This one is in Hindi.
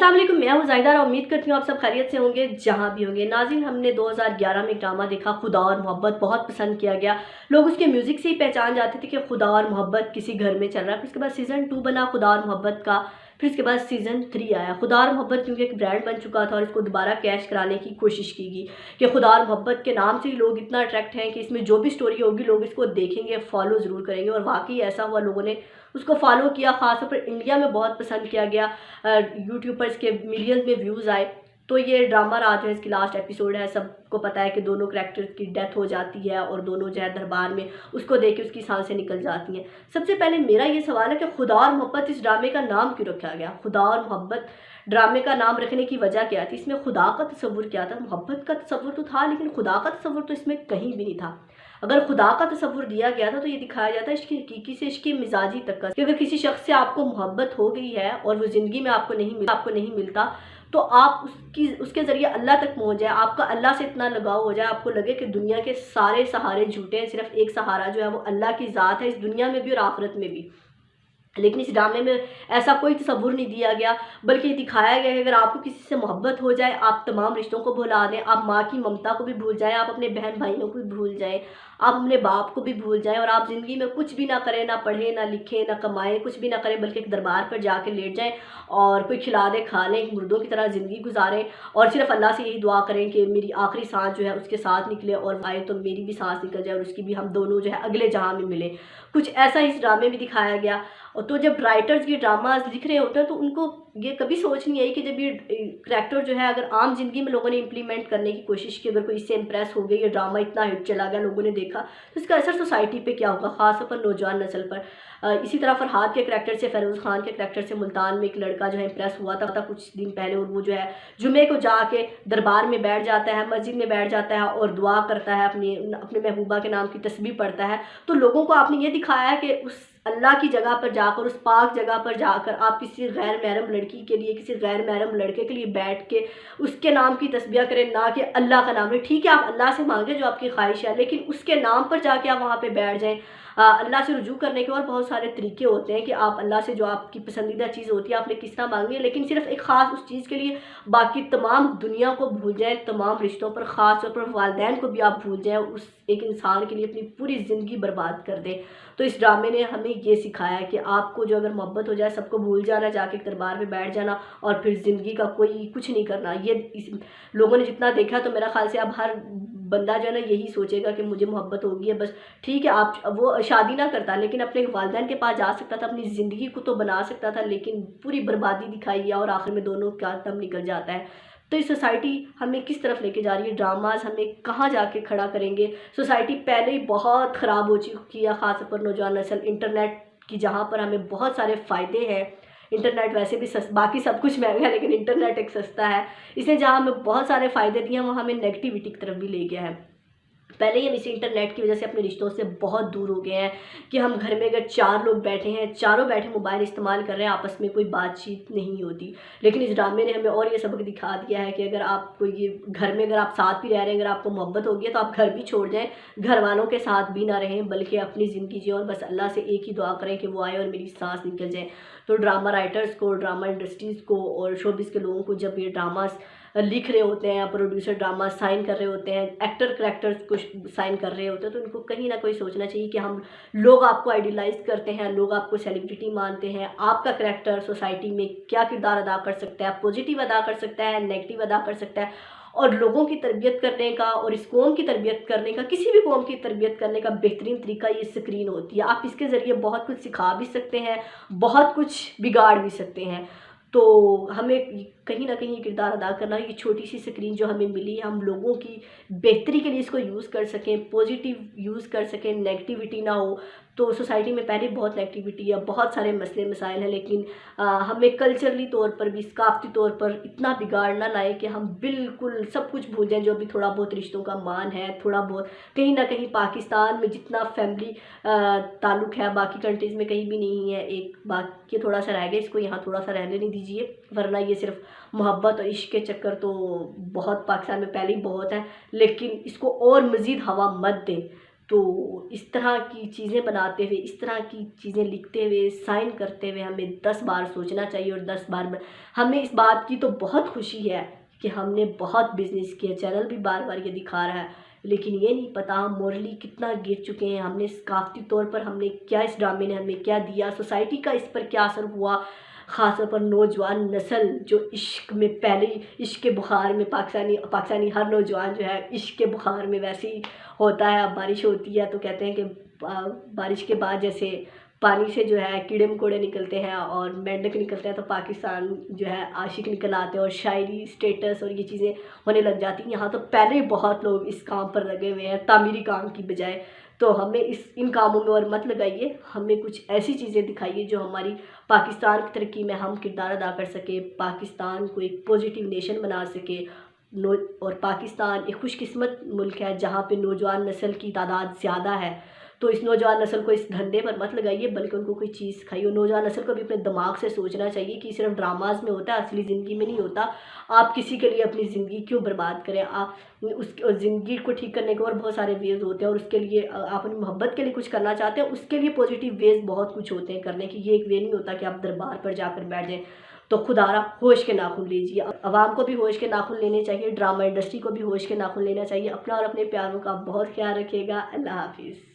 अस्सलाम वालेकुम, मैं हूँ ज़ाहिदा और उम्मीद करती हूँ आप सब खैरियत से होंगे जहाँ भी होंगे। नाज़रीन, हमने 2011 में एक ड्रामा देखा खुदा और मोहब्बत, बहुत पसंद किया गया। लोग उसके म्यूज़िक से ही पहचान जाते थे कि खुदा और मोहब्बत किसी घर में चल रहा है। फिर उसके बाद सीज़न 2 बना खुदा और मोहब्बत का। फिर उसके बाद सीज़न 3 आया। खुदा और मोहब्बत क्योंकि एक ब्रांड बन चुका था और इसको दोबारा कैश कराने की कोशिश की गई कि खुदा और मोहब्बत के नाम से ही लोग इतना अट्रैक्ट हैं कि इसमें जो भी स्टोरी होगी लोग इसको देखेंगे, फॉलो ज़रूर करेंगे। और वाकई ऐसा हुआ, लोगों ने उसको फॉलो किया। ख़ासतौर पर इंडिया में बहुत पसंद किया गया। यूट्यूब पर इसके मिलियंस में व्यूज़ आए। तो ये ड्रामा रहा जो है, इसकी लास्ट एपिसोड है। सबको पता है कि दोनों कैरेक्टर की डेथ हो जाती है और दोनों जो है दरबार में उसको देख के उसकी सांसें निकल जाती हैं। सबसे पहले मेरा ये सवाल है कि खुदा और मोहब्बत इस ड्रामे का नाम क्यों रखा गया? खुदा और मोहब्बत ड्रामे का नाम रखने की वजह क्या थी? इसमें खुदा का तस्वुर क्या था? मोहब्बत का तस्वुर तो था, लेकिन खुदा का तस्वुर तो इसमें कहीं भी नहीं था। अगर खुदा का तस्वुर दिया गया था तो ये दिखाया जाता है इश्क हकीकी से इश्क मिजाजी तक का, कि अगर किसी शख्स से आपको मोहब्बत हो गई है और वो ज़िंदगी में आपको नहीं मिलता, तो आप उसके ज़रिए अल्लाह तक पहुँच जाए, आपका अल्लाह से इतना लगाव हो जाए, आपको लगे कि दुनिया के सारे सहारे झूठे हैं, सिर्फ एक सहारा जो है वो अल्लाह की ज़ात है, इस दुनिया में भी और आखिरत में भी। लेकिन इस ड्रामे में ऐसा कोई तसव्वुर नहीं दिया गया, बल्कि दिखाया गया है कि अगर आपको किसी से मोहब्बत हो जाए, आप तमाम रिश्तों को भुला दें, आप माँ की ममता को भी भूल जाएँ, आप अपने बहन भाइयों को भी भूल जाएँ, आप अपने बाप को भी भूल जाएँ और आप ज़िंदगी में कुछ भी ना करें, ना पढ़ें, ना लिखें, ना कमाएँ, कुछ भी ना करें, बल्कि एक दरबार पर जाके लेट जाएँ और कोई खिला दे, खा लें, एक मुर्दों की तरह ज़िंदगी गुजारें और सिर्फ़ अल्लाह से यही दुआ करें कि मेरी आखिरी सांस जो है उसके साथ निकले और आए तो मेरी भी सांस निकल जाए और उसकी भी, हम दोनों जो है अगले जहाँ में मिलें। कुछ ऐसा इस ड्रामे में दिखाया गया। और तो जब राइटर्स ये ड्रामास लिख रहे होते हैं तो उनको ये कभी सोच नहीं आई कि जब ये करैक्टर जो है अगर आम ज़िंदगी में लोगों ने इम्प्लीमेंट करने की कोशिश की, अगर कोई इससे इम्प्रेस हो गई, ये ड्रामा इतना हिट चला गया, लोगों ने देखा, तो इसका असर सोसाइटी पे क्या होगा, ख़ासतौर पर नौजवान नस्ल पर। इसी तरह फरहाद के करैक्टर से, फ़ैरोज़ ख़ान के करैक्टर से मुल्तान में एक लड़का जो है इम्प्रेस हुआ था कुछ दिन पहले, और वो जो है जुमे को जाके दरबार में बैठ जाता है, मस्जिद में बैठ जाता है और दुआ करता है, अपने महबूबा के नाम की तस्बीह पढ़ता है। तो लोगों को आपने ये दिखाया है कि उस अल्लाह की जगह पर जाकर, उस पाक जगह पर जाकर आप किसी गैर महरम लड़की के लिए, किसी गैर महरम लड़के के लिए बैठ के उसके नाम की तस्बीह करें, ना कि अल्लाह का नाम लें। ठीक है, आप अल्लाह से मांगे जो आपकी ख्वाहिश है, लेकिन उसके नाम पर जाके आप वहाँ पे बैठ जाएं। अल्लाह से रुजू करने के और बहुत सारे तरीके होते हैं कि आप अल्लाह से जो आपकी पसंदीदा चीज़ होती है आपने किस तरह मांगी है, लेकिन सिर्फ एक ख़ास उस चीज़ के लिए बाकी तमाम दुनिया को भूल जाएं, तमाम रिश्तों पर, ख़ास तौर पर वालिदैन को भी आप भूल जाएं, उस एक इंसान के लिए अपनी पूरी ज़िंदगी बर्बाद कर दें। तो इस ड्रामे ने हमें ये सिखाया है कि आपको जो अगर मोहब्बत हो जाए, सबको भूल जाना, जाके एक दरबार में बैठ जाना और फिर ज़िंदगी का कोई कुछ नहीं करना। ये लोगों ने जितना देखा, तो मेरा ख्याल से अब हर बंदा जो है ना यही सोचेगा कि मुझे मोहब्बत होगी है बस। ठीक है, आप वो शादी ना करता, लेकिन अपने वालिदैन के पास जा सकता था, अपनी ज़िंदगी को तो बना सकता था, लेकिन पूरी बर्बादी दिखाई है और आखिर में दोनों का दम निकल जाता है। तो ये सोसाइटी हमें किस तरफ लेके जा रही है? ड्रामास हमें कहाँ जाके खड़ा करेंगे? सोसाइटी पहले ही बहुत ख़राब हो चुकी है, ख़ास तौर पर नौजवान नस्ल। इंटरनेट की जहाँ पर हमें बहुत सारे फ़ायदे हैं, इंटरनेट वैसे भी बाकी सब कुछ महंगा है, लेकिन इंटरनेट एक सस्ता है। इसने जहाँ हमें बहुत सारे फ़ायदे दिए हैं, वहाँ हमें नेगेटिविटी की तरफ भी ले गया है। पहले ही हम इसी इंटरनेट की वजह से अपने रिश्तों से बहुत दूर हो गए हैं कि हम घर में अगर 4 लोग बैठे हैं, चारों बैठे मोबाइल इस्तेमाल कर रहे हैं, आपस में कोई बातचीत नहीं होती। लेकिन इस ड्रामे ने हमें और ये सबक दिखा दिया है कि अगर आपको ये घर में अगर आप साथ भी रह रहे हैं, अगर आपको मोहब्बत होगी है तो आप घर भी छोड़ जाएँ, घर वालों के साथ भी ना रहें, बल्कि अपनी ज़िंदगी जिएँ और बस अल्लाह से एक ही दुआ करें कि वो आए और मेरी सांस निकल जाए। तो ड्रामा राइटर्स को, ड्रामा इंडस्ट्रीज़ को और शोबिज़ के लोगों को जब ये ड्रामास लिख रहे होते हैं, प्रोड्यूसर ड्रामा साइन कर रहे होते हैं, एक्टर करैक्टर्स को साइन कर रहे होते हैं, तो इनको कहीं ना कहीं सोचना चाहिए कि हम लोग आपको आइडियलाइज करते हैं, लोग आपको सेलिब्रिटी मानते हैं, आपका करैक्टर सोसाइटी में क्या किरदार अदा कर सकता है, पॉजिटिव अदा कर सकता है, नेगेटिव अदा कर सकता है। और लोगों की तरबियत करने का और इस कौम की तरबियत करने का, किसी भी कौम की तरबियत करने का बेहतरीन तरीका ये स्क्रीन होती है। आप इसके ज़रिए बहुत कुछ सिखा भी सकते हैं, बहुत कुछ बिगाड़ भी सकते हैं। तो हमें कहीं न कहीं ये किरदार अदा करना है, ये छोटी सी स्क्रीन जो हमें मिली है, हम लोगों की बेहतरी के लिए इसको यूज़ कर सकें, पॉजिटिव यूज़ कर सकें, नेगेटिविटी ना हो। तो सोसाइटी में पहले बहुत नेगेटिविटी है, बहुत सारे मसले मसाइल हैं, लेकिन हमें कल्चरली तौर पर भी, सकाफ़ती तौर पर इतना बिगाड़ ना लाए कि हम बिल्कुल सब कुछ भूल जाएँ, जो भी थोड़ा बहुत रिश्तों का मान है, थोड़ा बहुत कहीं न कहीं पाकिस्तान में जितना फैमिली ताल्लुक़ है, बाकी कंट्रीज़ में कहीं भी नहीं है। एक बाकी थोड़ा सा रह गया, इसको यहाँ थोड़ा सा रहने नहीं दीजिए, वरना ये सिर्फ मोहब्बत और इश्क के चक्कर तो बहुत पाकिस्तान में पहले ही बहुत है, लेकिन इसको और मज़ीद हवा मत दें। तो इस तरह की चीज़ें बनाते हुए, इस तरह की चीज़ें लिखते हुए, साइन करते हुए हमें 10 बार सोचना चाहिए और 10 बार हमें इस बात की तो बहुत खुशी है कि हमने बहुत बिज़नेस किया, चैनल भी बार-बार ये दिखा रहा है। लेकिन ये नहीं पता हम मोरली कितना गिर चुके हैं, हमने सकाफ़ती तौर पर हमने क्या, इस ड्रामे ने हमें क्या दिया, सोसाइटी का इस पर क्या असर हुआ। ख़ास तौर पर नौजवान नस्ल जो इश्क में पहले ही इश्क के बुखार में, पाकिस्तानी हर नौजवान जो है इश्क के बुखार में वैसे ही होता है। अब बारिश होती है तो कहते हैं कि बारिश के बाद जैसे पानी से जो है कीड़े मकोड़े निकलते हैं और मेंढक निकलते हैं, तो पाकिस्तान जो है आशिक निकल आते हैं और शायरी, स्टेटस और ये चीज़ें होने लग जाती हैं। यहाँ तो पहले ही बहुत लोग इस काम पर लगे हुए हैं तामीरी काम की बजाय। तो हमें इन कामों में और मत लगाइए, हमें कुछ ऐसी चीज़ें दिखाइए जो हमारी पाकिस्तान की तरक्की में हम किरदार अदा कर सके, पाकिस्तान को एक पॉजिटिव नेशन बना सके। और पाकिस्तान एक खुशकिस्मत मुल्क है जहाँ पे नौजवान नस्ल की तादाद ज़्यादा है। तो इस नौजवान नस्ल को इस धंधे पर मत लगाइए, बल्कि उनको कोई चीज़ सिखाइए। और नौजवान नस्ल को भी अपने दिमाग से सोचना चाहिए कि सिर्फ ड्रामाज में होता है, असली ज़िंदगी में नहीं होता। आप किसी के लिए अपनी ज़िंदगी क्यों बर्बाद करें? आप उस ज़िंदगी को ठीक करने के और बहुत सारे वेज़ होते हैं, और उसके लिए आप अपनी मोहब्बत के लिए कुछ करना चाहते हैं, उसके लिए पॉजिटिव वेज़ बहुत कुछ होते हैं करने की। ये एक वे नहीं होता कि आप दरबार पर जाकर बैठ जाएँ। तो खुदारा होश के नाखून लीजिए। अवाम को भी होश के नाखून लेने चाहिए, ड्रामा इंडस्ट्री को भी होश के नाखून लेना चाहिए। अपना और अपने प्यारों का बहुत ख्याल रखिएगा। अल्लाह हाफ़िज़।